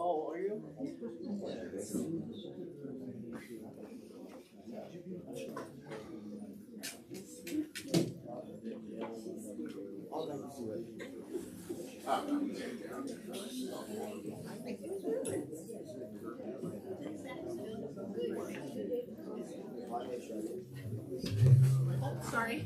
Oh, are you? Sorry.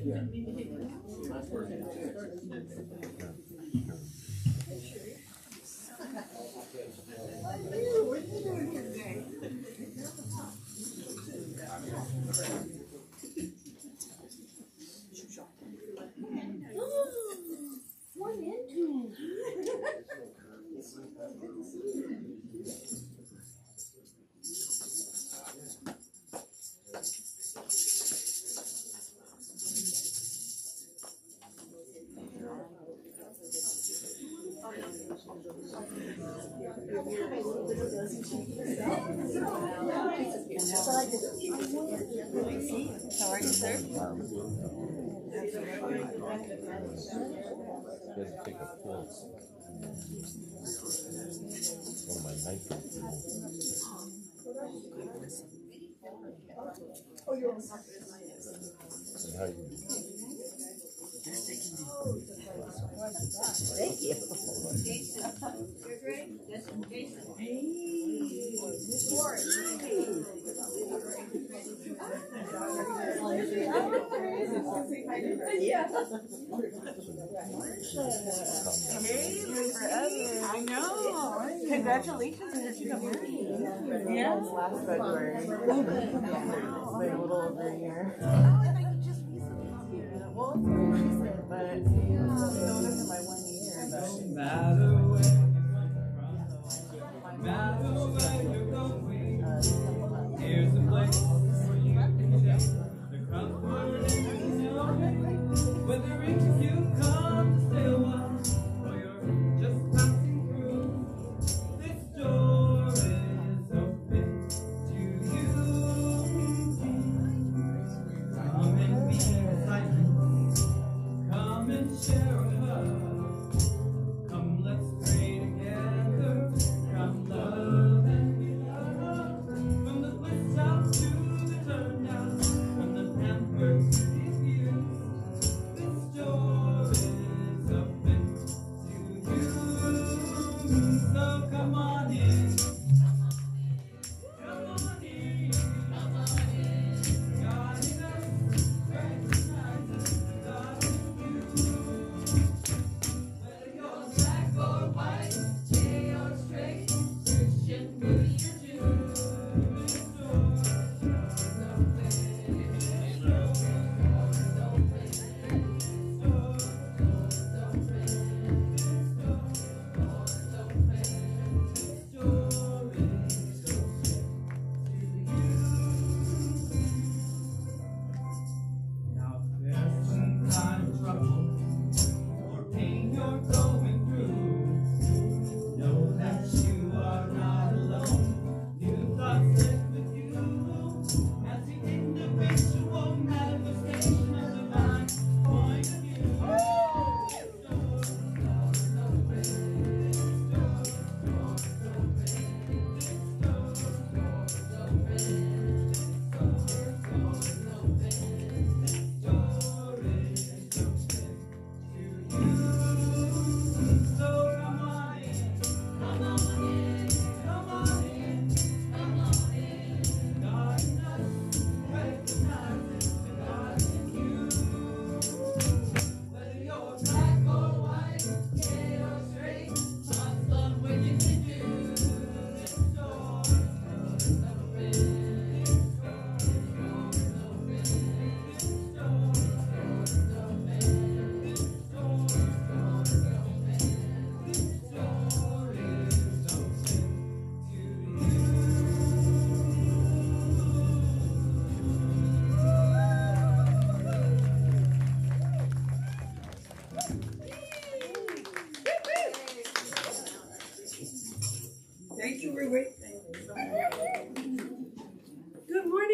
How are you, sir? Doesn't take a pulse. One of my nitrates. And how you doing? Thank you. Yeah. I know. Congratulations on your married. Yeah. Last February. It's been a little over a year. Oh, I thought you just recently. Yeah. Well, it's very recent, but it's known as my 1 year. Matter where you're going, here's a place where you can take the comfort in your know. Whether it's you come to stay a while or you're just passing through, this door is open to you. Come and be silent. Come and share a hug. Come, let's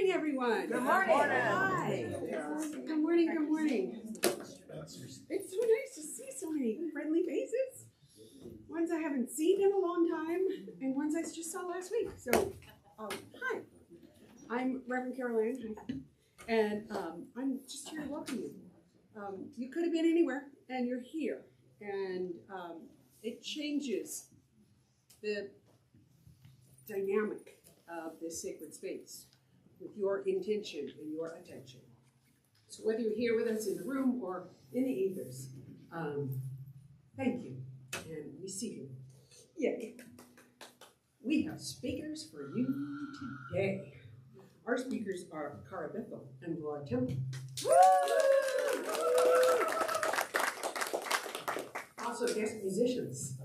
morning, everyone. Good morning. Hi. Good morning, good morning. It's so nice to see so many friendly faces. Ones I haven't seen in a long time, and ones I just saw last week. So, hi. I'm Reverend Caroline, and I'm just here to welcome you. You could have been anywhere, and you're here. And it changes the dynamic of this sacred space with your intention and your attention. So whether you're here with us in the room or in the ethers, thank you, and we see you. Yay. We have speakers for you today. Our speakers are Cara Bethel and Rod Temple. Also guest musicians.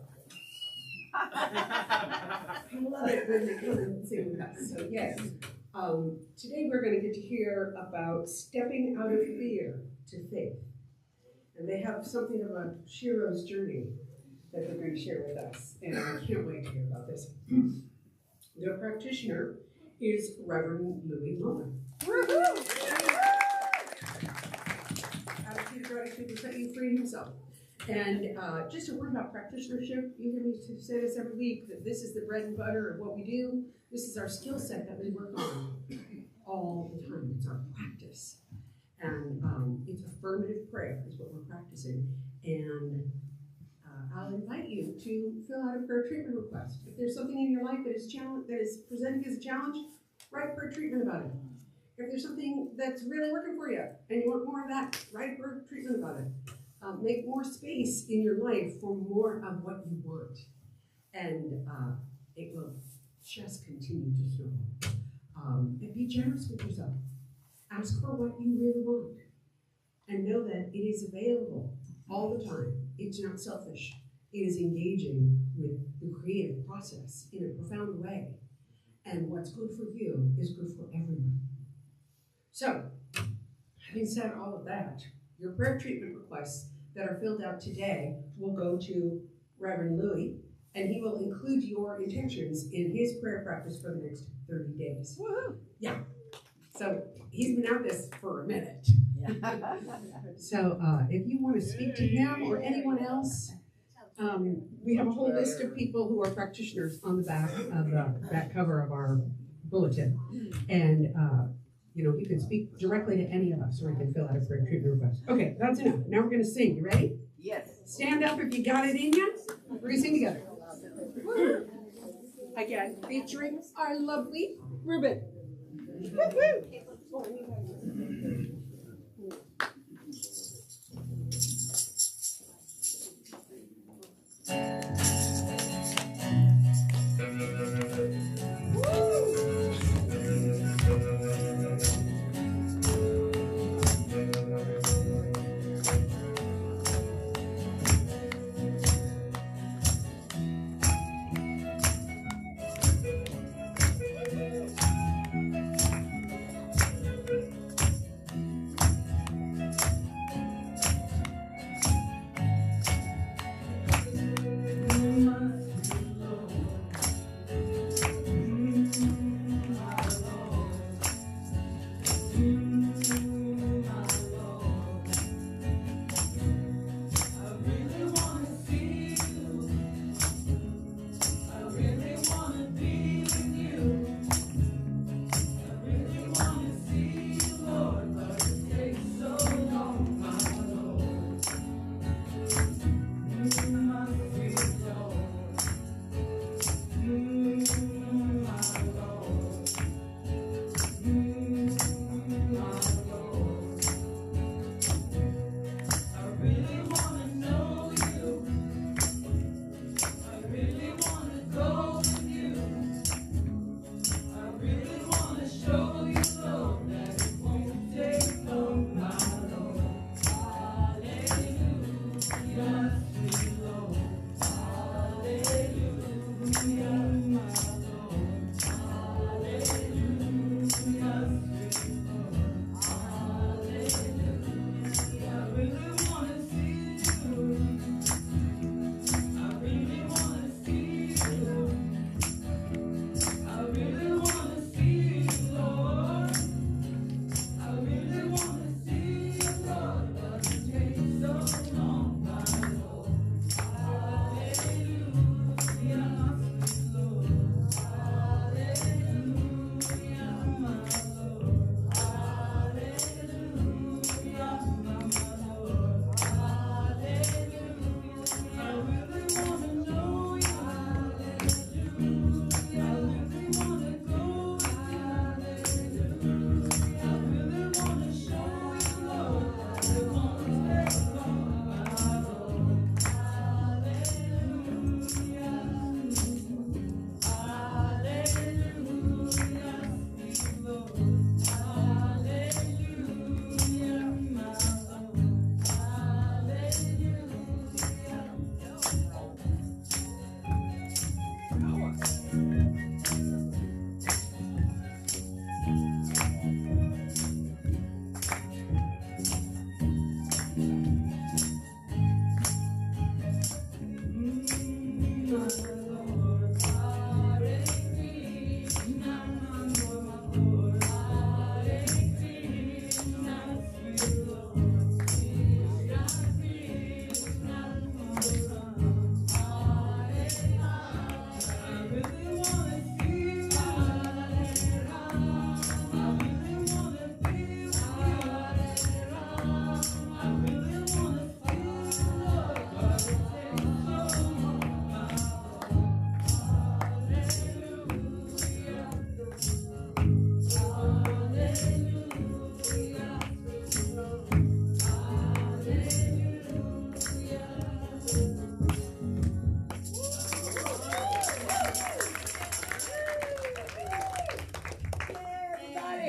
I love it when they come and sing with us. So yes, today we're going to get to hear about stepping out of fear to faith. And they have something of a Shiro's journey that they're going to share with us. And I can't wait to hear about this. Their practitioner is Reverend Louis Muller. Out of Peter gratitude to set you free himself. And just a word about practitionership. You hear me say this every week, that this is the bread and butter of what we do. This is our skill set that we work on all the time. It's our practice. And it's affirmative prayer is what we're practicing. And I'll invite you to fill out a prayer treatment request. If there's something in your life that is presenting as a challenge, write prayer treatment about it. If there's something that's really working for you and you want more of that, write a prayer treatment about it. Make more space in your life for more of what you want. And it will just continue to snowball. And be generous with yourself. Ask for what you really want. And know that it is available all the time. It's not selfish. It is engaging with the creative process in a profound way. And what's good for you is good for everyone. So, having said all of that, your prayer treatment requests that are filled out today will go to Reverend Louis, and he will include your intentions in his prayer practice for the next 30 days. Woohoo! Yeah. So he's been at this for a minute. So if you want to speak to him or anyone else, we have a whole list of people who are practitioners on the back of the back cover of our bulletin. And you can speak directly to any of us, or we can fill out a prayer treatment request. Okay, that's enough. Now we're going to sing. You ready? Yes. Stand up if you got it in you. We're going to sing together. Again, featuring our lovely Ruben. Woo-hoo. I really wanna see you, Lord.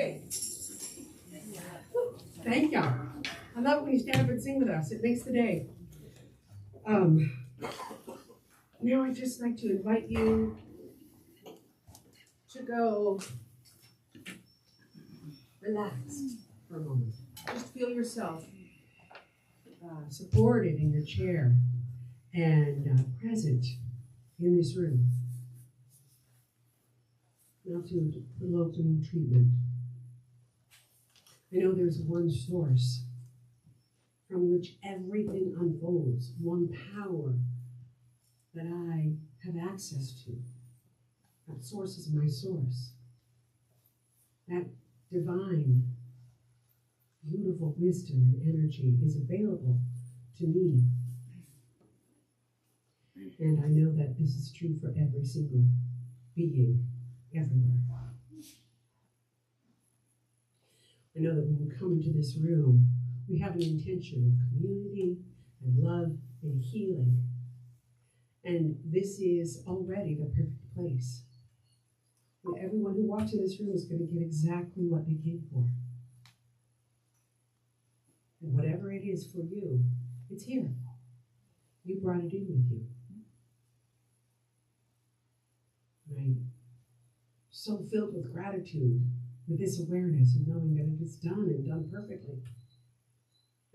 Okay. Thank y'all. I love it when you stand up and sing with us. It makes the day. Now I'd just like to invite you to go relaxed for a moment. Just feel yourself supported in your chair and present in this room. Now to the little opening treatment. I know there's one source from which everything unfolds, one power that I have access to. That source is my source. That divine, beautiful wisdom and energy is available to me. And I know that this is true for every single being, everywhere. I know that when we come into this room, we have an intention of community and love and healing. And this is already the perfect place. And everyone who walks in this room is going to get exactly what they came for. And whatever it is for you, it's here. You brought it in with you. And I'm so filled with gratitude, with this awareness and knowing that it is done and done perfectly.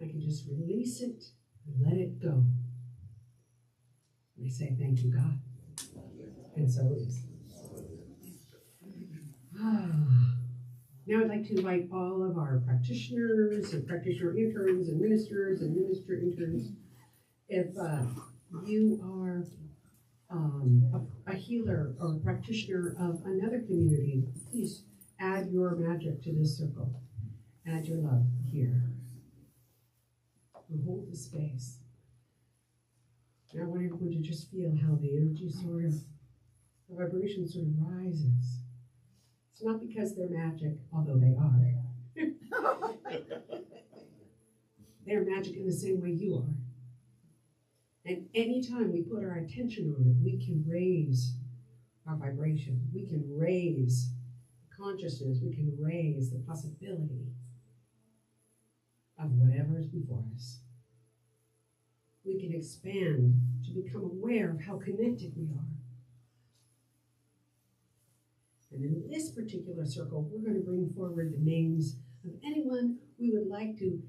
I can just release it and let it go. And I say, thank you, God. And so it is. Now I'd like to invite all of our practitioners and practitioner interns and ministers and minister interns. If you are a healer or a practitioner of another community, please add your magic to this circle. Add your love here. And hold the space. Now I want everyone to just feel how the energy sort of, the vibration sort of rises. It's not because they're magic, although they are. They're magic in the same way you are. And anytime we put our attention on it, we can raise our vibration. We can raise consciousness. We can raise the possibility of whatever is before us. We can expand to become aware of how connected we are. And in this particular circle, we're going to bring forward the names of anyone we would like to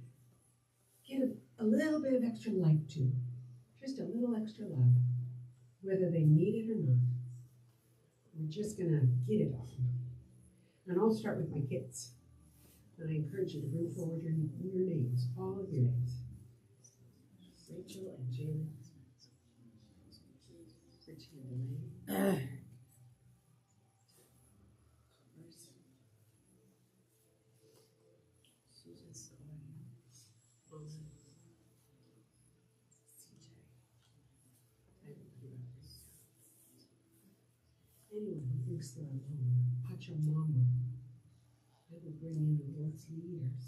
give a little bit of extra light to. Just a little extra love, whether they need it or not. We're just going to get it on. And I'll start with my kids. And I encourage you to bring forward your names, all of your names. Rachel and Janet. Richie and Elaine. Susan Scoy. Anyone who thinks they're alone, Pachamama, that will bring in the world's leaders.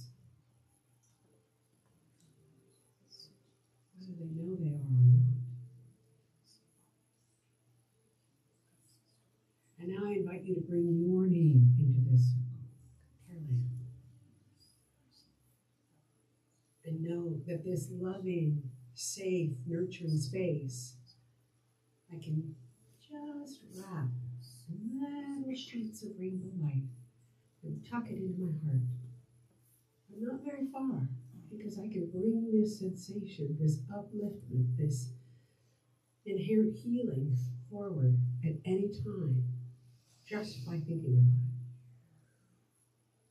Whether they know they are or not. And now I invite you to bring your name into this circle, Caroline. And know that this loving, safe, nurturing space, I can just wrap little sheets of rainbow light and tuck it into my heart. I'm not very far because I can bring this sensation, this upliftment, this inherent healing forward at any time just by thinking about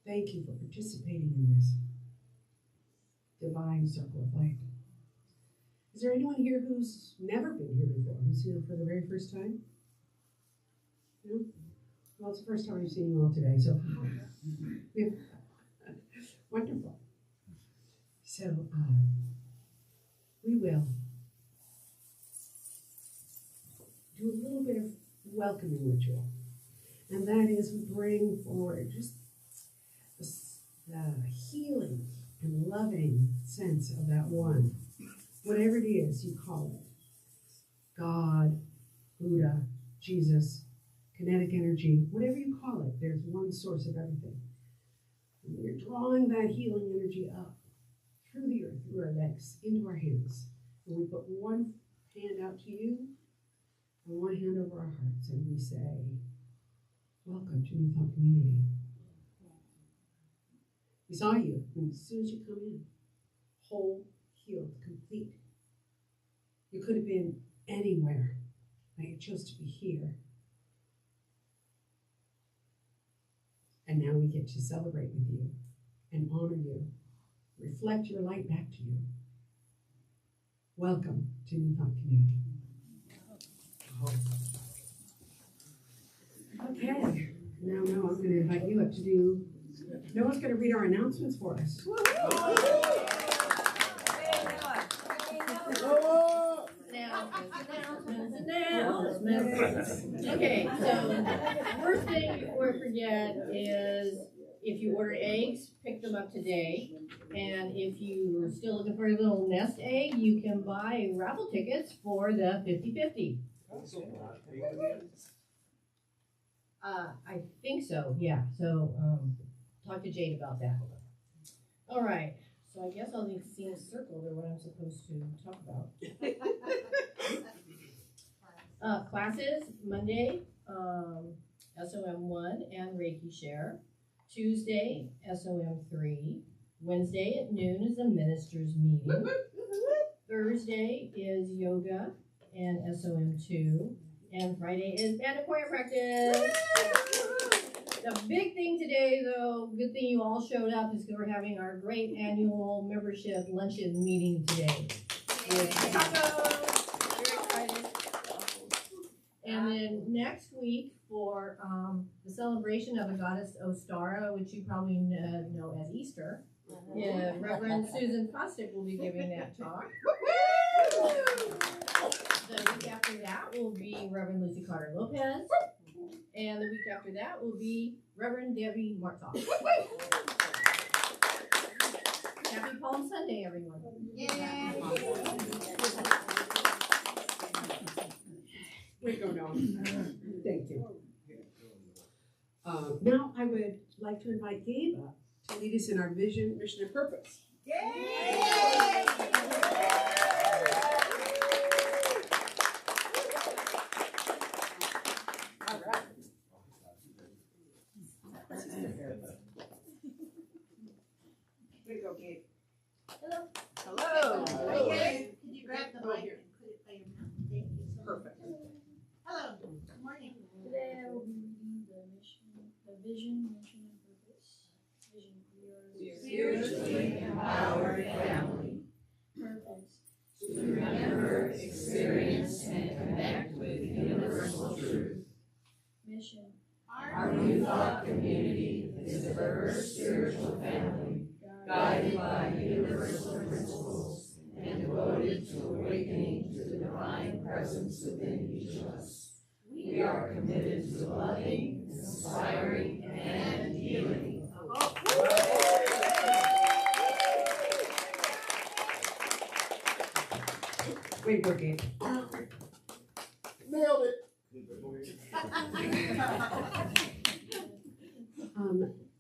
it. Thank you for participating in this divine circle of light. Is there anyone here who's never been here before, who's here for the very first time? No? Well, it's the first time I've seen you all today, so wonderful. So we will do a little bit of welcoming ritual, and that is we bring forward just the healing and loving sense of that one, whatever it is you call it, God, Buddha, Jesus, kinetic energy, whatever you call it, there's one source of everything. drawing that healing energy up through the earth, through our legs, into our hands. And we put one hand out to you and one hand over our hearts, and we say, welcome to New Thought Community. We saw you, and as soon as you come in, whole, healed, complete. You could have been anywhere, but you chose to be here. And now we get to celebrate with you and honor you, reflect your light back to you. Welcome to New Thought Community. Okay, now I'm going to invite you up to do, Noah's going to read our announcements for us. Okay, so first thing before I forget is if you order eggs, pick them up today. And if you're still looking for a little nest egg, you can buy raffle tickets for the 50-50. I think so, yeah. So talk to Jade about that. All right. So I guess I'll need to see a circle or what I'm supposed to talk about. Classes, Monday, SOM 1 and Reiki Share. Tuesday, SOM 3. Wednesday at noon is a minister's meeting. Thursday is yoga and SOM 2. And Friday is band and choir practice. The big thing today, though, good thing you all showed up, is we're having our great annual membership luncheon meeting today. With tacos. Very excited. And then next week for the celebration of the goddess Ostara, which you probably know as Easter, Reverend Susan Kostick will be giving that talk. The week after that will be Reverend Lucy Carter Lopez. And the week after that will be Reverend Debbie Martov. Happy Palm Sunday, everyone. Yay! Way to go, Noah. Thank you. Now I would like to invite Gabe up to lead us in our vision, mission, and purpose. Yay! All right. Way to go, Gabe. Hello. Hello. Can you grab the mic and put it by your mouth? Thank you so much. Perfect. Hello. Good morning. Today I will be reading the vision, mission, and purpose. Vision, we are Spiritually empowered family. Purpose. To remember, experience, and connect with universal truth. Mission. Our New Thought community is a diverse spiritual family, guided by universal principles and devoted to awakening to the divine presence within each of us. We are committed to loving, inspiring, and healing. Way to go, Gabe. Nailed it.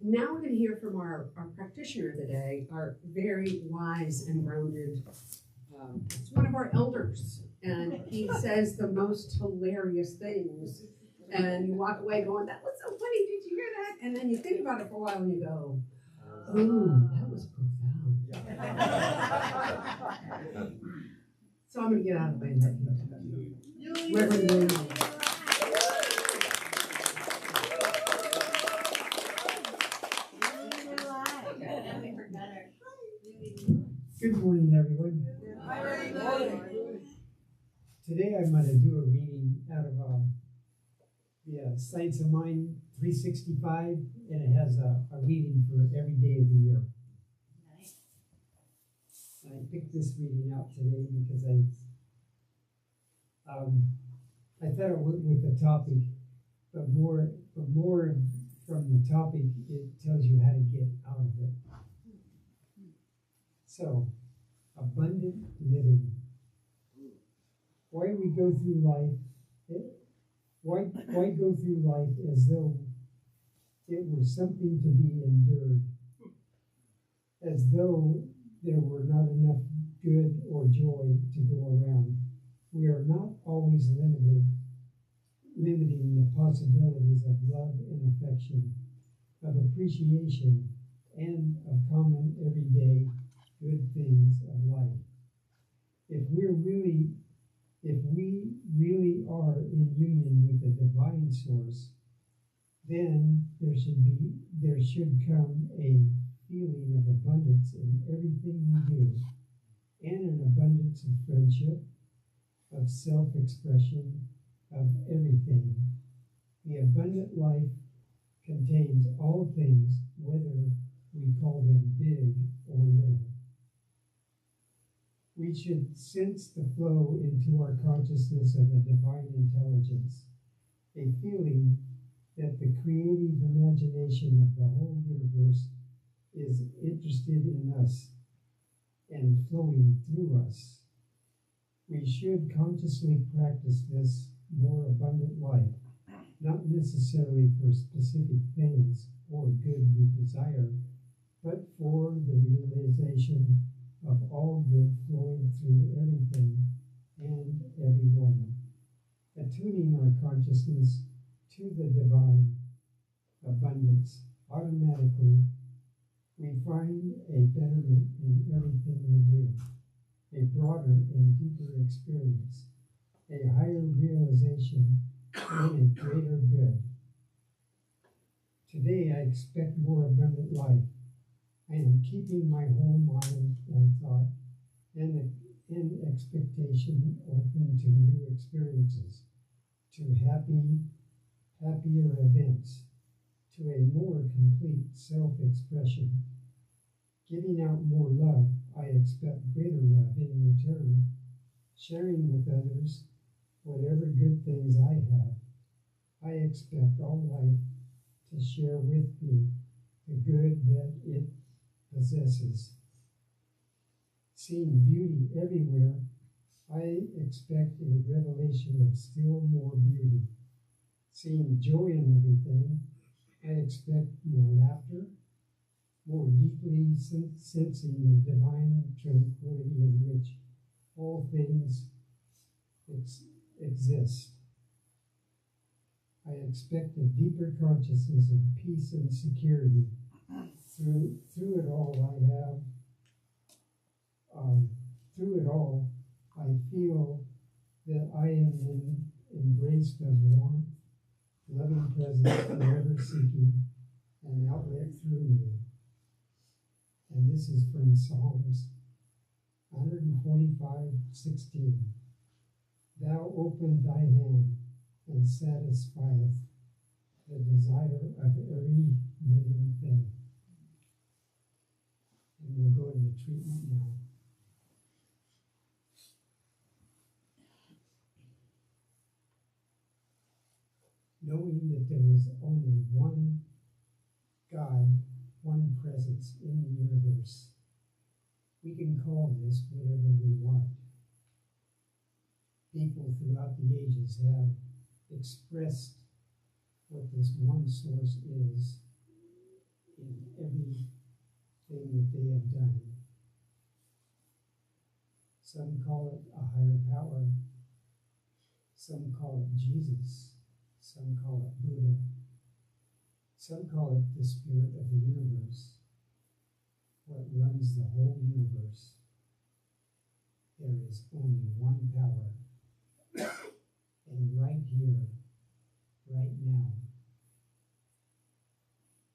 Now we're going to hear from our practitioner of the day, our very wise and grounded, it's one of our elders, and he says the most hilarious things, and you walk away going, that was so funny, did you hear that? And then you think about it for a while and you go, ooh, that was profound. So I'm going to get out of the way and let you Reverend William. Good morning, everyone. Today I'm going to do a reading out of the Science of Mind 365, and it has a reading for every day of the year. Nice. I picked this reading out today because I thought it went with the topic, but more from the topic, it tells you how to get out of it. So, abundant living. Why we go through life? Why go through life as though it were something to be endured? as though there were not enough good or joy to go around. We are not always limiting the possibilities of love and affection, of appreciation, and of common everyday good things of life. If we really are in union with the divine source, then there should come a feeling of abundance in everything we do, and an abundance of friendship, of self-expression, of everything. The abundant life contains all things, whether we call them big or little. We should sense the flow into our consciousness of a divine intelligence, a feeling that the creative imagination of the whole universe is interested in us and flowing through us. We should consciously practice this more abundant life, not necessarily for specific things or good we desire, but for the realization of all good flowing through everything and everyone, attuning our consciousness to the divine abundance. Automatically, we find a betterment in everything we do, a broader and deeper experience, a higher realization, and a greater good. Today, I expect more abundant life. I am keeping my whole mind and thought and expectation open to new experiences, to happier events, to a more complete self-expression. Giving out more love, I expect greater love in return, sharing with others whatever good things I have. I expect all life to share with me the good that it possesses. Seeing beauty everywhere, I expect a revelation of still more beauty. Seeing joy in everything, I expect more laughter, more deeply sensing the divine tranquility in which all things exist. I expect a deeper consciousness of peace and security. Through it all, I feel that I am embraced of warmth, loving presence, forever seeking an outlet through me. And this is from Psalms 145:16. Thou open thy hand and satisfieth the desire of every living thing. And we'll go into treatment now. Knowing that there is only one God, one presence in the universe, we can call this whatever we want. People throughout the ages have expressed what this one source is in everything that they have done. Some call it a higher power. Some call it Jesus. Some call it Buddha. Some call it the spirit of the universe, what runs the whole universe. There is only one power. And right here, right now,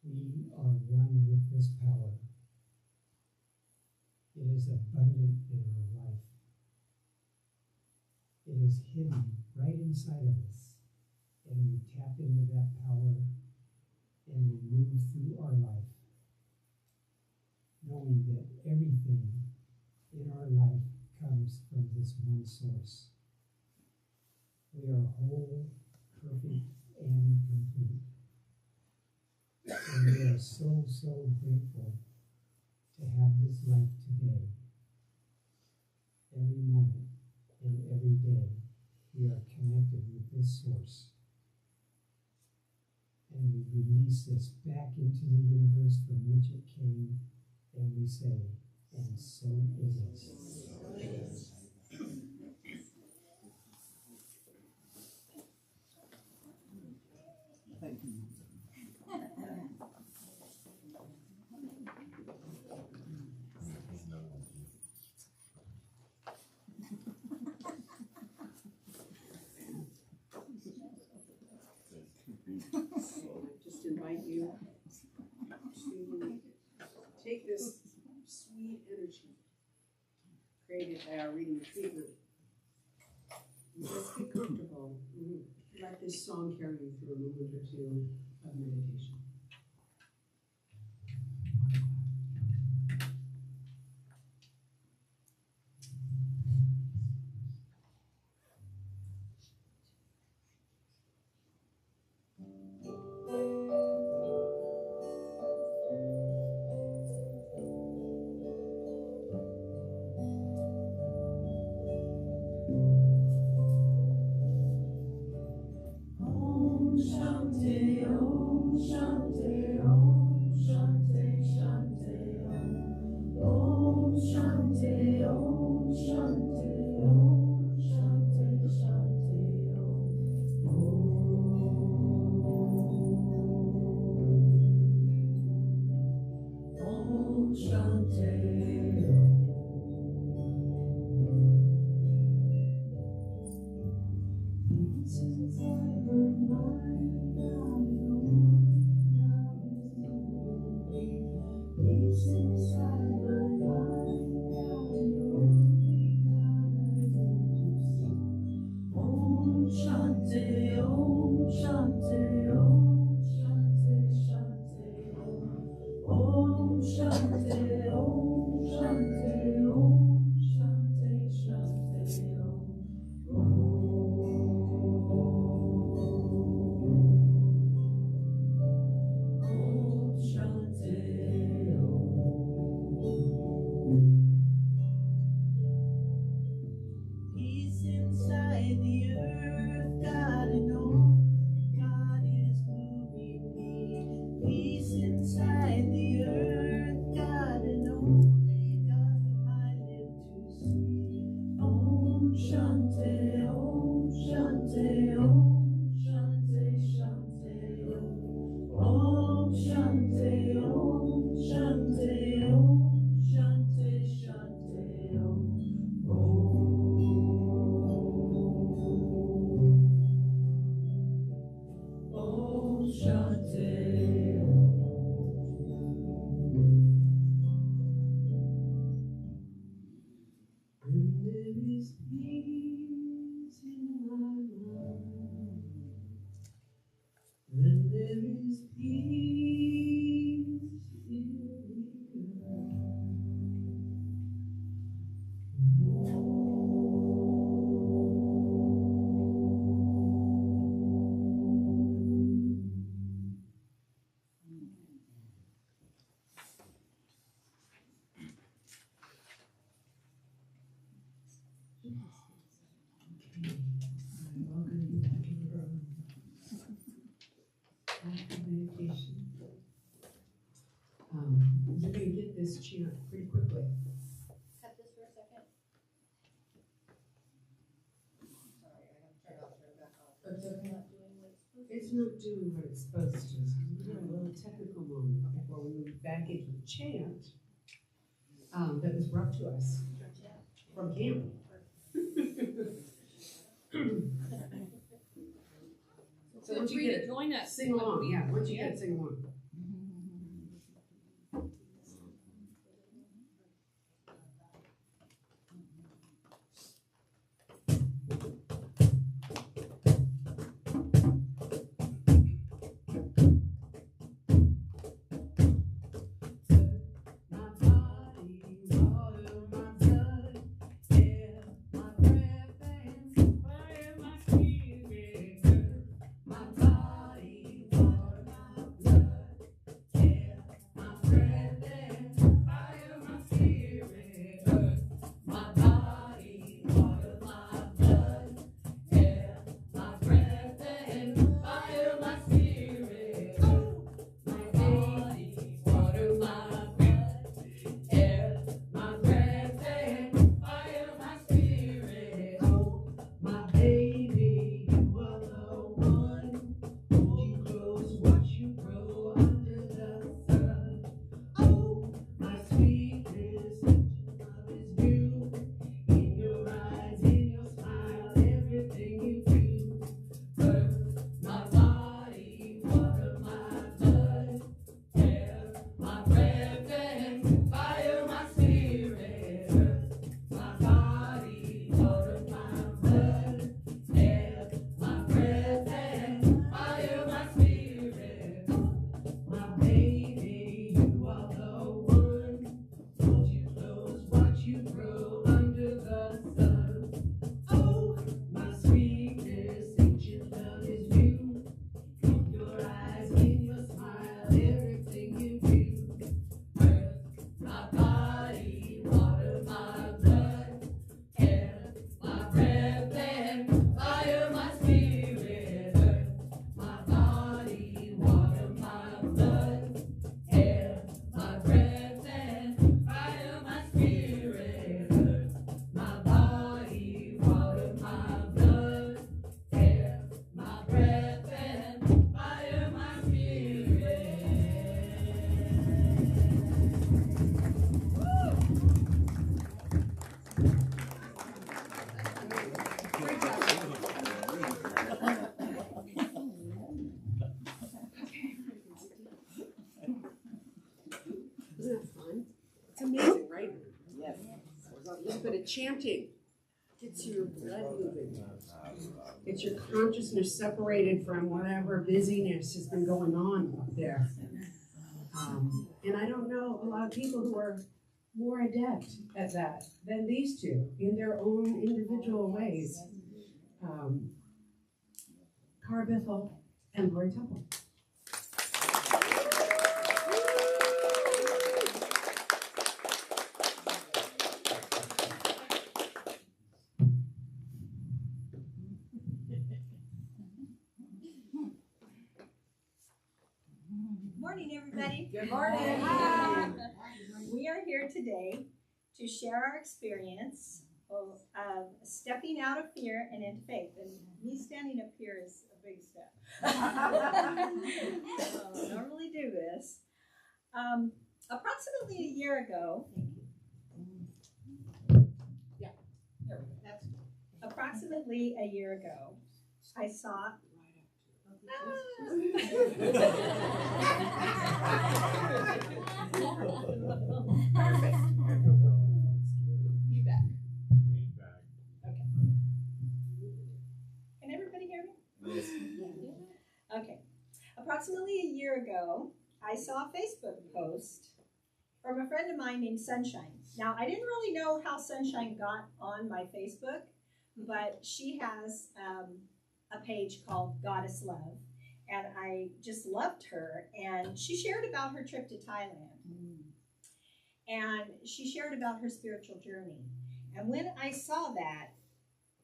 we are one with this power. It is abundant in our life. It is hidden right inside of us. And we tap into that power and we move through our life, knowing that everything in our life comes from this one source. We are whole, perfect, and complete. And we are so, so grateful to have this life today. Every moment and every day, we are connected with this source. And we release this back into the universe from which it came, and we you say, and so it is. Just invite you to take this sweet energy created by our reading treatment. Just be comfortable. Let this song carry you through a moment or two of meditation. Shanti, Om Shanti, Om Shanti, Shanti, Om Shanti, Om Shanti, Om Shanti, Shanti, Om Shanti. Since I heard my peace inside my mind, only God I get to see. Om Shanti, Om Shanti, Om Shanti, Shanti, Om Shanti, Om Shanti, Om Shanti, Shanti, Om Shanti, peace inside the earth, God and all, God is moving me. Peace inside the earth, God and only God I live to see. Om Shanti, Om Shanti, Om Shanti, Shanti, Om Shanti, Om Shanti, Om Shanti, Shanti, Om Shanti. When there is peace in my mind, when there is peace in the earth. Welcome you back in the room. After meditation. We're going to get this chant pretty quickly. Cut this for a second. Sorry, I have to turn it off, turn it back on. It's okay. Not doing what it's supposed to. It's not doing what it's supposed to. We had a little technical moment before we moved back into the chant that was brought to us from camp. So once you get it, join us. sing along. Yeah, once you get it, sing along. My body, water, my blood, air, my breath and fire, my spirit, earth. My body, water, my blood, Isn't that fun? It's amazing, right? Yes. A little bit of chanting gets your blood moving. Gets your consciousness separated from whatever busyness has been going on up there. And I don't know a lot of people who are more adept at that than these two in their own individual ways. Cara Biffle and Lori Temple. Morning, everybody. Good morning. We are here today to share our experience of stepping out of fear and into faith. And me standing up here is a big step. I don't normally do this. Approximately a year ago, approximately a year ago, I saw You bet. Okay. Can everybody hear me? Yes. Okay. Approximately a year ago, I saw a Facebook post from a friend of mine named Sunshine. Now, I didn't really know how Sunshine got on my Facebook, but she has a page called Goddess Love, and I just loved her, and she shared about her trip to Thailand, and she shared about her spiritual journey. And when I saw that,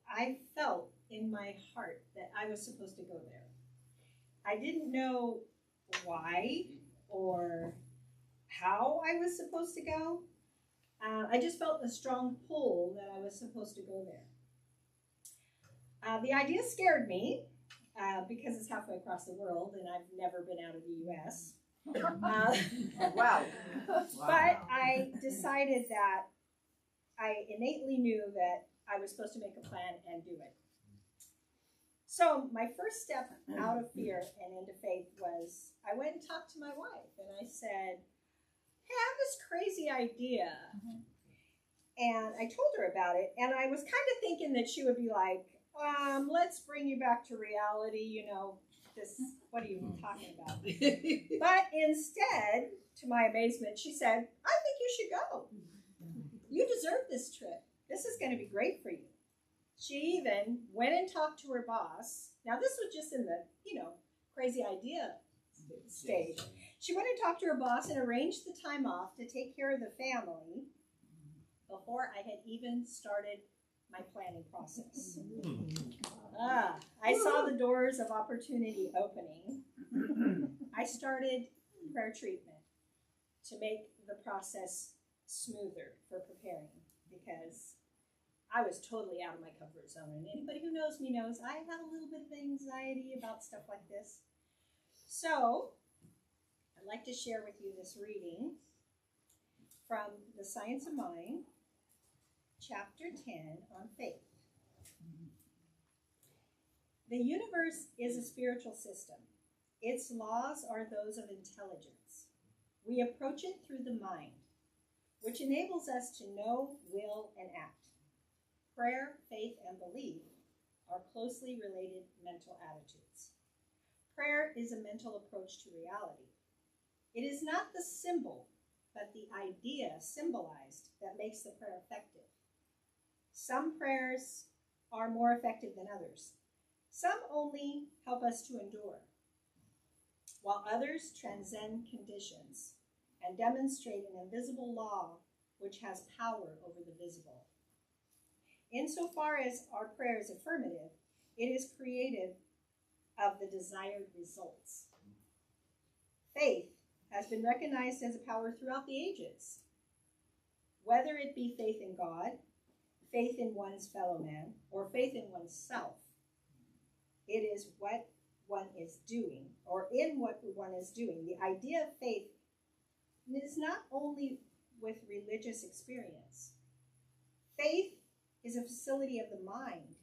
I felt in my heart that I was supposed to go there. I didn't know why or how I was supposed to go. I just felt a strong pull that I was supposed to go there. The idea scared me because it's halfway across the world and I've never been out of the U.S. Wow. But I decided that I innately knew that I was supposed to make a plan and do it. So my first step out of fear and into faith was I went and talked to my wife and I said, hey, I have this crazy idea. And I told her about it, and I was kind of thinking that she would be like, let's bring you back to reality, you know, this, what are you talking about? But instead, to my amazement, she said, I think you should go. You deserve this trip. This is going to be great for you. She even went and talked to her boss. Now, this was just in the, you know, crazy idea stage. She went and talked to her boss and arranged the time off to take care of the family before I had even started my planning process. I saw the doors of opportunity opening. I started prayer treatment to make the process smoother for preparing because I was totally out of my comfort zone. And anybody who knows me knows I have a little bit of anxiety about stuff like this. So I'd like to share with you this reading from The Science of Mind, Chapter 10 on faith. The universe is a spiritual system. Its laws are those of intelligence. We approach it through the mind, which enables us to know, will, and act. Prayer, faith, and belief are closely related mental attitudes. Prayer is a mental approach to reality. It is not the symbol, but the idea symbolized that makes the prayer effective. Some prayers are more effective than others. Some only help us to endure, while others transcend conditions and demonstrate an invisible law which has power over the visible. Insofar as our prayer is affirmative, it is creative of the desired results. Faith has been recognized as a power throughout the ages. Whether it be faith in God, faith in one's fellow man, or faith in oneself, it is what one is doing, or in what one is doing. The idea of faith is not only with religious experience. Faith is a facility of the mind,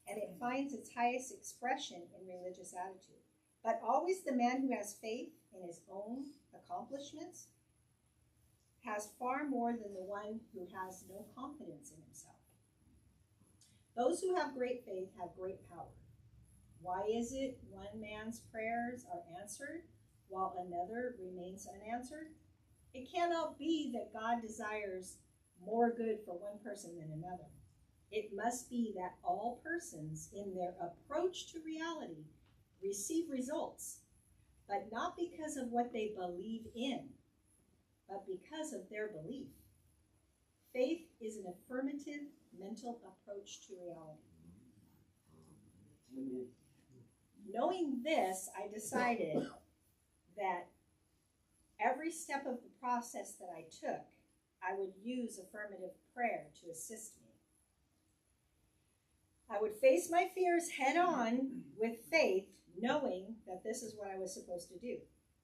and it finds its highest expression in religious attitude. But always the man who has faith in his own accomplishments has far more than the one who has no confidence in himself. Those who have great faith have great power. Why is it one man's prayers are answered while another remains unanswered? It cannot be that God desires more good for one person than another. It must be that all persons in their approach to reality receive results, but not because of what they believe in, but because of their belief. Faith is an affirmative mental approach to reality. Knowing this, I decided that every step of the process that I took, I would use affirmative prayer to assist me. I would face my fears head on with faith, knowing that this is what I was supposed to do.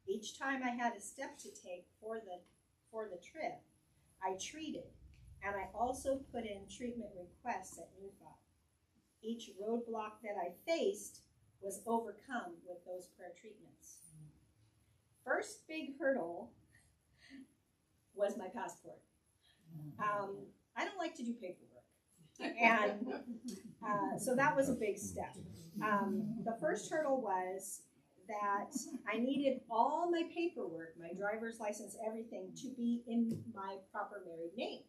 Each time I had a step to take for the trip, I treated, and I also put in treatment requests at New Thought. Each roadblock that I faced was overcome with those prayer treatments. First big hurdle was my passport. I don't like to do paperwork, and so that was a big step. The first hurdle was that I needed all my paperwork, my driver's license, everything, to be in my proper married name.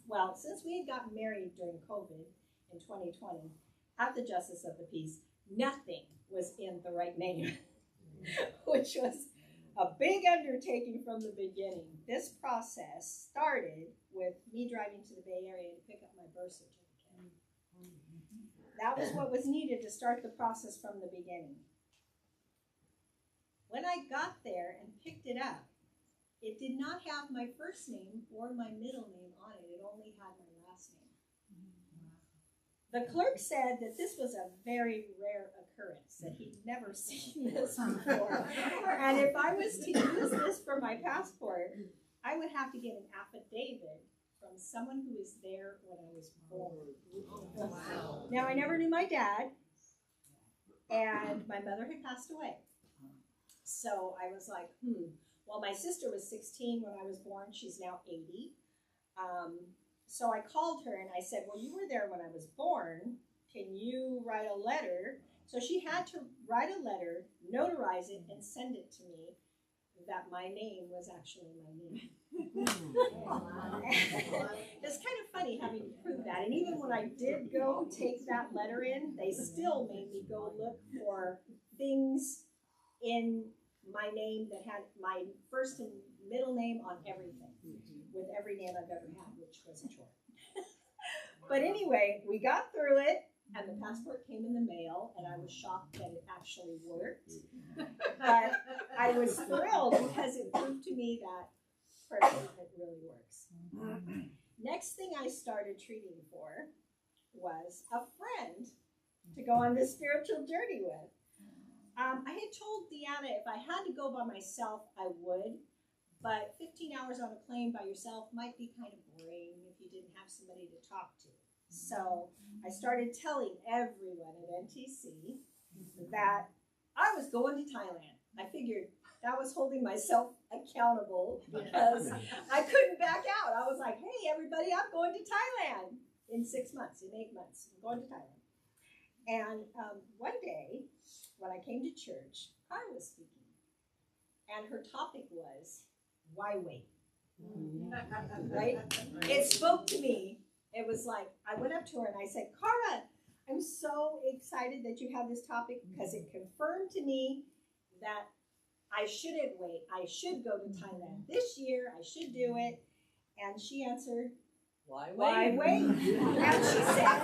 Well, since we had gotten married during COVID in 2020 at the Justice of the Peace, nothing was in the right name, which was a big undertaking from the beginning. This process started with me driving to the Bay Area to pick up my birth certificate. That was what was needed to start the process from the beginning. When I got there and picked it up, it did not have my first name or my middle name on it. It only had my last name. The clerk said that this was a very rare occurrence, that he'd never seen this before. And if I was to use this for my passport, I would have to get an affidavit from someone who was there when I was born. Wow. Now, I never knew my dad, and my mother had passed away. So I was like, Well, my sister was 16 when I was born. She's now 80. So I called her and I said, well, you were there when I was born. Can you write a letter? So she had to write a letter, notarize it, and send it to me that my name was actually my name. It's kind of funny having to prove that. And even when I did go take that letter in, they still made me go look for things in my name that had my first and middle name on everything, with every name I've ever had, which was a chore. But anyway, we got through it, and the passport came in the mail, and I was shocked that it actually worked. But I was thrilled because it proved to me that prayer treatment really works. Next thing I started treating for was a friend to go on this spiritual journey with. I had told Deanna if I had to go by myself, I would, but 15 hours on a plane by yourself might be kind of boring if you didn't have somebody to talk to. So I started telling everyone at NTC that I was going to Thailand. I figured that was holding myself accountable because I couldn't back out. I was like, hey, everybody, I'm going to Thailand in 6 months, in 8 months. I'm going to Thailand. And one day, when I came to church, Cara was speaking, and her topic was, why wait? Right? It spoke to me. It was like, I went up to her and I said, Cara, I'm so excited that you have this topic because it confirmed to me that I shouldn't wait. I should go to Thailand this year. I should do it. And she answered, why wait? And she said,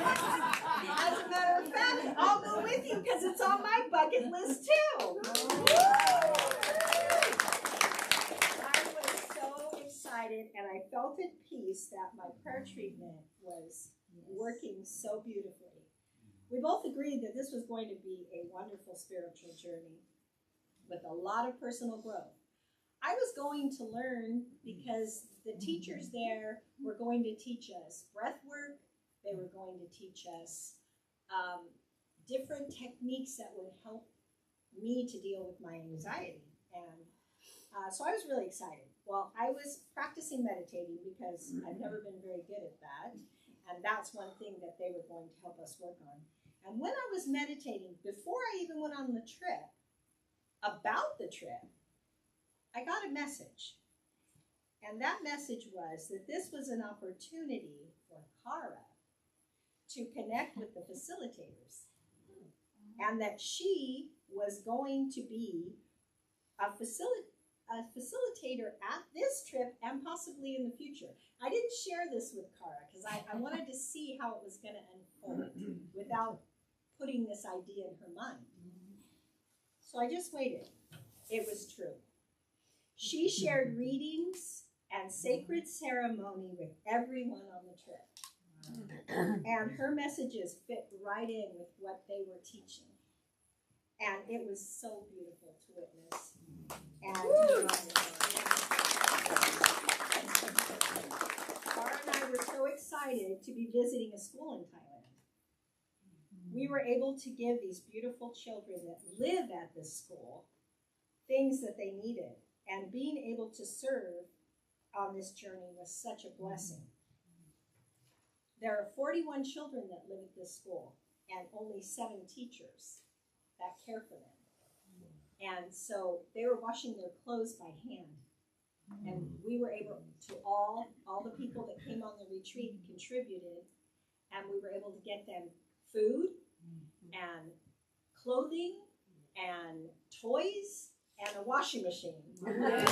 as a matter of fact, I'll go with you because it's on my bucket list too. I was so excited and I felt at peace that my prayer treatment was working so beautifully. We both agreed that this was going to be a wonderful spiritual journey with a lot of personal growth. I was going to learn because the teachers there were going to teach us breath work. They were going to teach us different techniques that would help me to deal with my anxiety. And so I was really excited. Well, I was practicing practicing meditating because I've never been very good at that. And that's one thing that they were going to help us work on. And when I was meditating, before I even went on the trip, about the trip, I got a message. And that message was that this was an opportunity for Kara to connect with the facilitators. And that she was going to be a facilitator at this trip and possibly in the future. I didn't share this with Kara because I wanted to see how it was going to unfold without putting this idea in her mind. So I just waited. It was true. She shared readings and sacred ceremony with everyone on the trip. And her messages fit right in with what they were teaching. And it was so beautiful to witness. And Cara and I were so excited to be visiting a school in Thailand. We were able to give these beautiful children that live at this school things that they needed. And being able to serve on this journey was such a blessing. There are 41 children that live at this school and only 7 teachers that care for them. And so they were washing their clothes by hand. And we were able to, all the people that came on the retreat contributed, and we were able to get them food and clothing and toys and a washing machine. That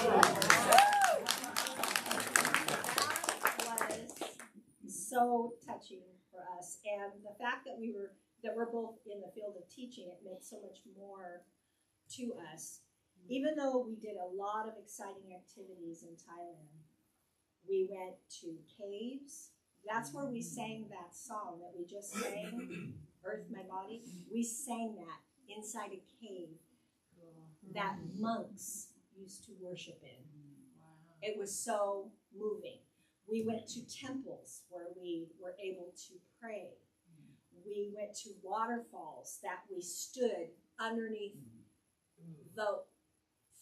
was so touching for us. And the fact that we're both in the field of teaching, it meant so much more to us. Even though we did a lot of exciting activities in Thailand, we went to caves. That's where we sang that song that we just sang, Earth, My Body. We sang that inside a cave that monks used to worship in. It was so moving. We went to temples where we were able to pray. We went to waterfalls that we stood underneath the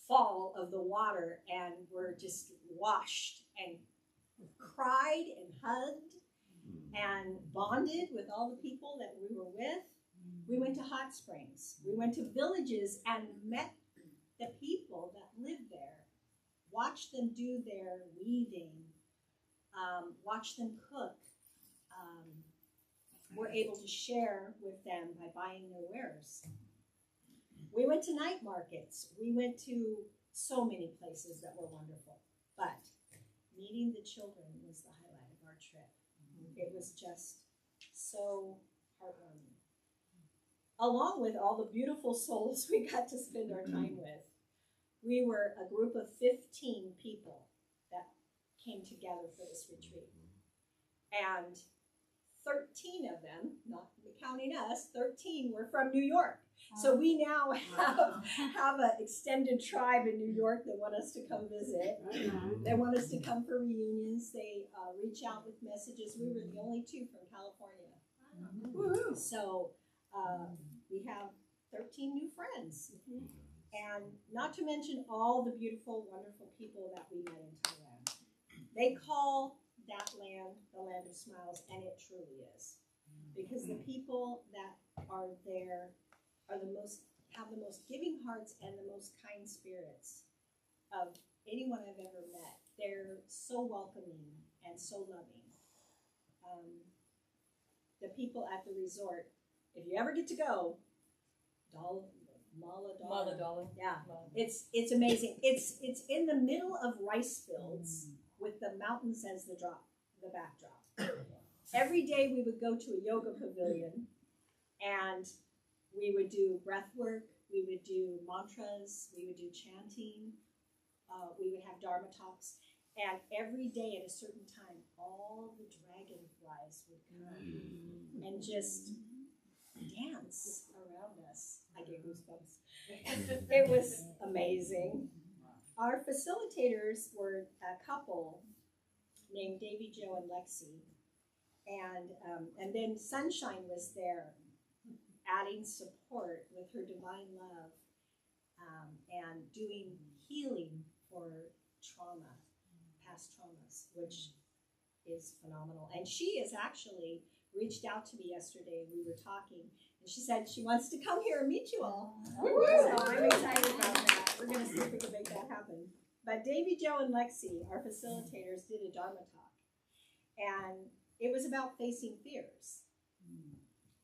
fall of the water and were just washed and cried and hugged and bonded with all the people that we were with. We went to hot springs. We went to villages and met the people that lived there, watched them do their weaving, watched them cook, were able to share with them by buying their wares. We went to night markets. We went to so many places that were wonderful. But meeting the children was the highlight of our trip. It was just so heartwarming. Along with all the beautiful souls we got to spend our time with. We were a group of 15 people that came together for this retreat. And 13 of them, not counting us, 13 were from New York. So we now have an extended tribe in New York that want us to come visit. They want us to come for reunions. They reach out with messages. We were the only 2 from California. So we have 13 new friends. And not to mention all the beautiful, wonderful people that we met in Thailand. They call that land the land of smiles, and it truly is. Because the people that are there are have the most giving hearts and the most kind spirits of anyone I've ever met. They're so welcoming and so loving. The people at the resort, if you ever get to go, Mala Dollar. Yeah, it's amazing. It's in the middle of rice fields with the mountains as the backdrop. Every day we would go to a yoga pavilion and we would do breath work, we would do mantras, we would do chanting, we would have Dharma talks, and every day at a certain time, all the dragonflies would come and just dance around us. I get goosebumps. It was amazing. Our facilitators were a couple named Davy Jo and Lexi, and then Sunshine was there, adding support with her divine love and doing healing for trauma, past traumas, which is phenomenal. And she has actually reached out to me yesterday. We were talking, and she said she wants to come here and meet you all. So I'm excited about that. We're going to see if we can make that happen. But Davy, Joe, and Lexi, our facilitators, did a Dharma talk. And it was about facing fears.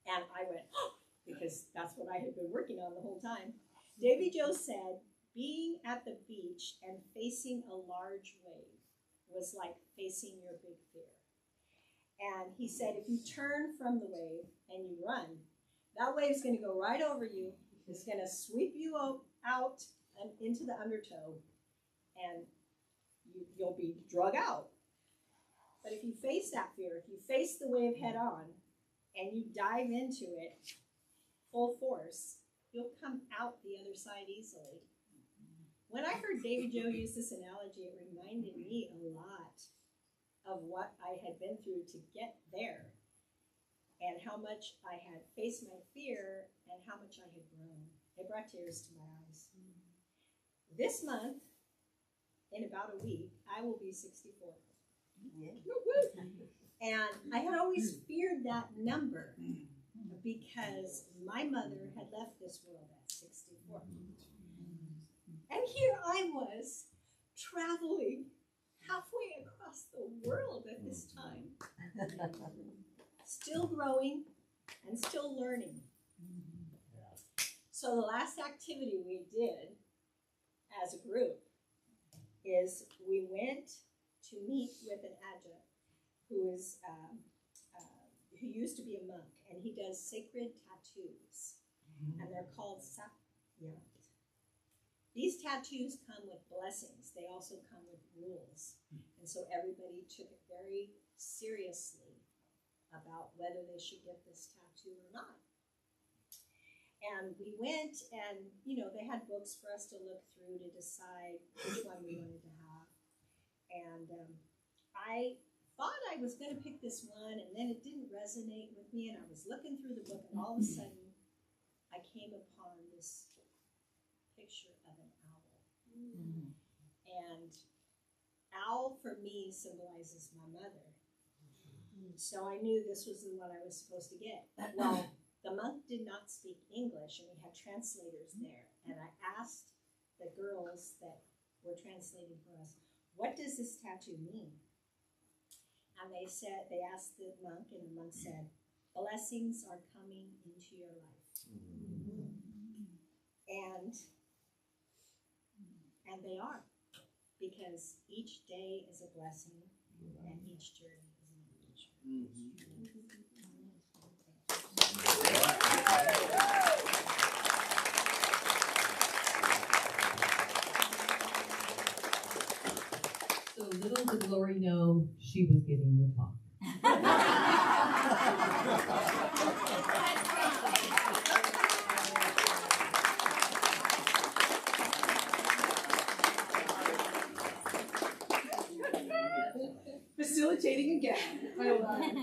And I went, oh, because that's what I had been working on the whole time. Davy Joe said, being at the beach and facing a large wave was like facing your big fear. And he said, if you turn from the wave and you run, that wave's going to go right over you. It's going to sweep you out and into the undertow, and you'll be drug out. But if you face that fear, if you face the wave head on, and you dive into it full force, you'll come out the other side easily. When I heard Davy Joe use this analogy, it reminded me a lot of what I had been through to get there, and how much I had faced my fear and how much I had grown. It brought tears to my eyes. This month, in about a week, I will be 64. And I had always feared that number because my mother had left this world at 64. And here I was, traveling halfway across the world at this time, still growing and still learning. So the last activity we did as a group is we went to meet with an adjunct who used to be a monk, and he does sacred tattoos, and they're called sakyat. These tattoos come with blessings. They also come with rules, and so everybody took it very seriously about whether they should get this tattoo or not. And we went, and they had books for us to look through to decide which one we wanted to have. And I thought I was going to pick this one, and then it didn't resonate with me, and I was looking through the book, and all of a sudden, I came upon this picture of an owl. And owl, for me, symbolizes my mother. So I knew this was the one I was supposed to get. Well, the monk did not speak English, and we had translators there. And I asked the girls that were translating for us, what does this tattoo mean? And they asked the monk, and the monk said, blessings are coming into your life. And they are, because each day is a blessing, and each journey is an adventure. So little did Lori know she was giving the talk. Facilitating again. I love it.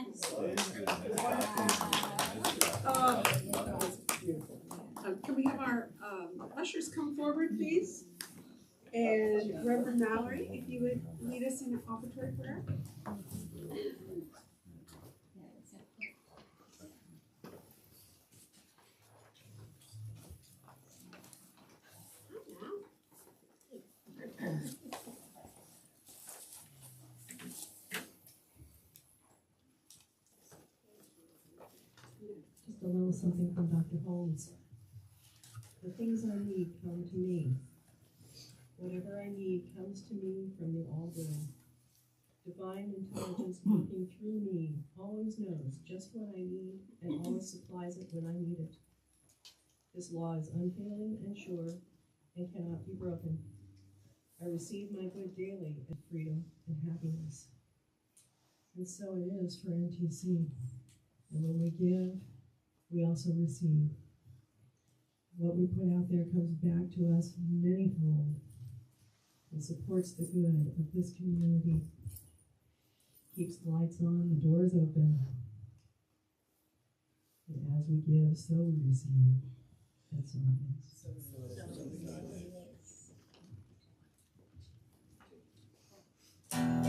That was beautiful. Can we have our ushers come forward, please? And Reverend Mallory, if you would lead us in an offertory prayer. Just a little something from Dr. Holmes. The things I need come to me. Whatever I need comes to me from the all-good. Divine intelligence working through me always knows just what I need and always supplies it when I need it. This law is unfailing and sure and cannot be broken. I receive my good daily in freedom and happiness. And so it is for NTC. And when we give, we also receive. What we put out there comes back to us manyfold and supports the good of this community. Keeps the lights on, the doors open. And as we give, so we receive. That's all it is.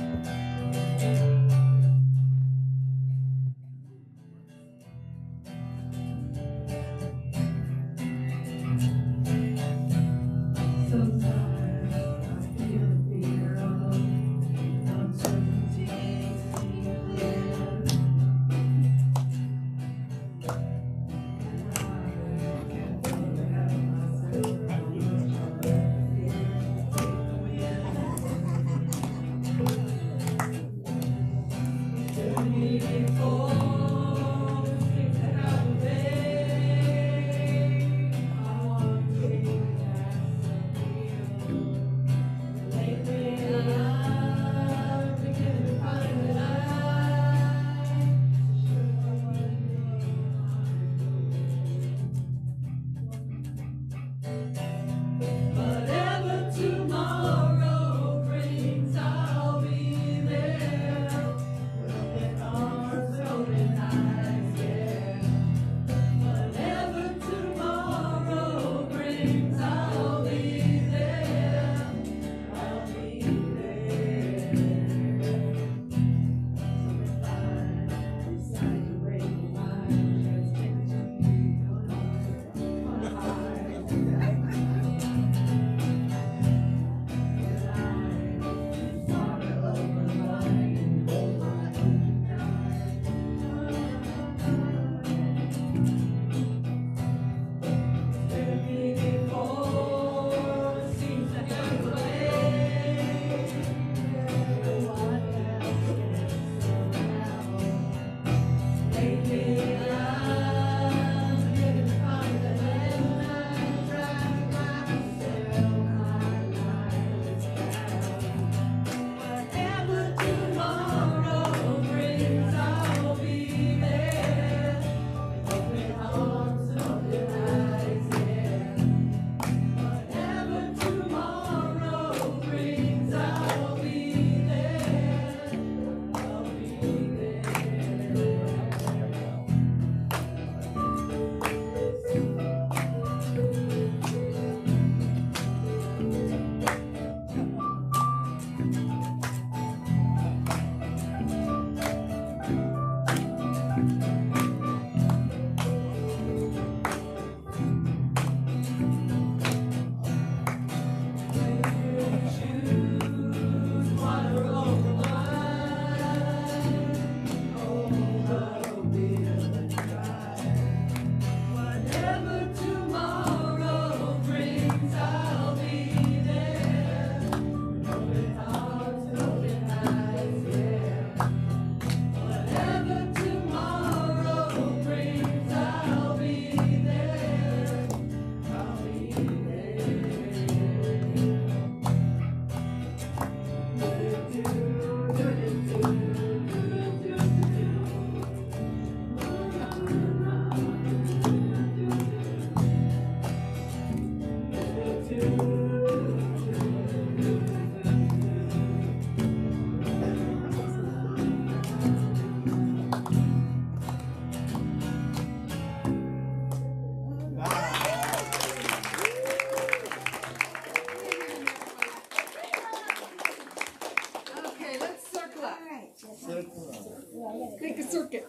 Take a circuit.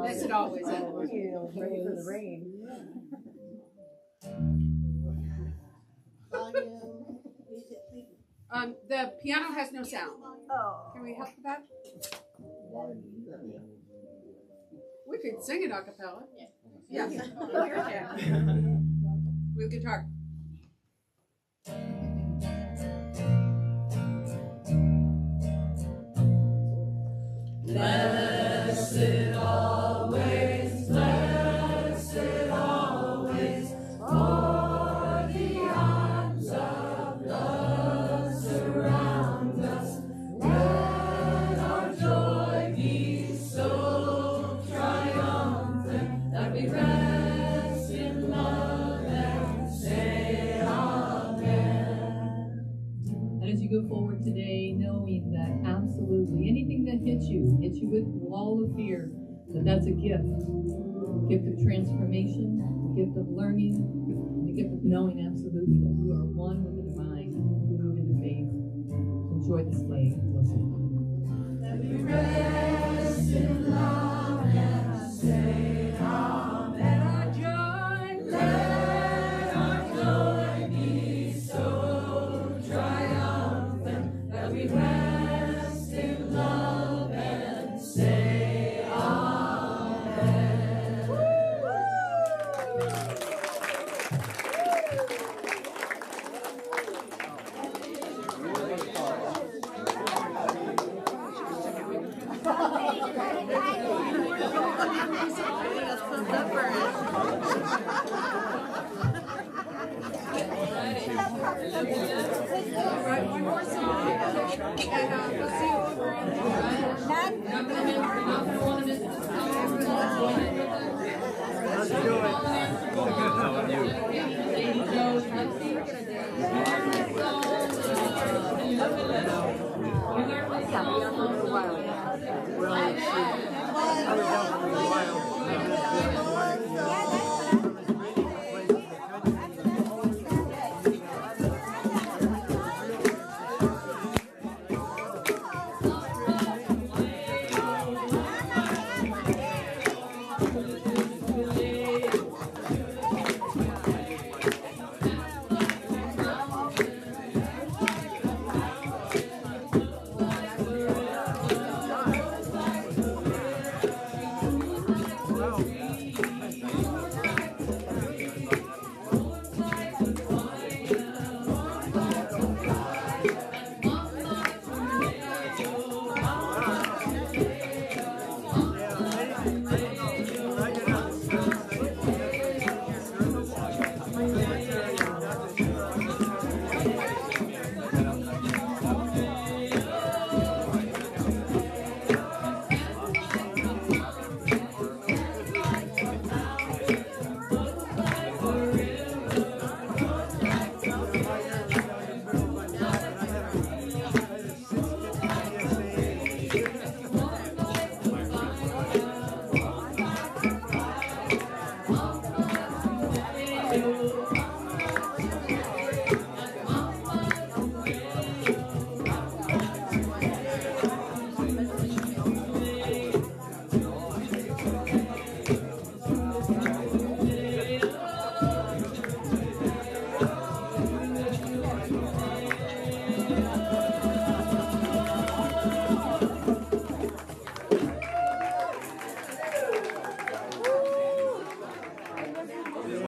That's it always. Ready for the rain. The piano has no sound. Oh. Can we help with that? We could sing it a cappella. Yeah. With guitar. Blessed always, blessed always, for the arms of love surround us. Let our joy be so triumphant that we rest in love and say amen. And as you go forward today, knowing that absolutely anything that hits you with a wall of fear, that's a gift. A gift of transformation, a gift of learning, and a gift of knowing absolutely that you are one with the divine. Move into faith. Enjoy this day. Blessed. That we rest in love and say amen. Let our joy Woo!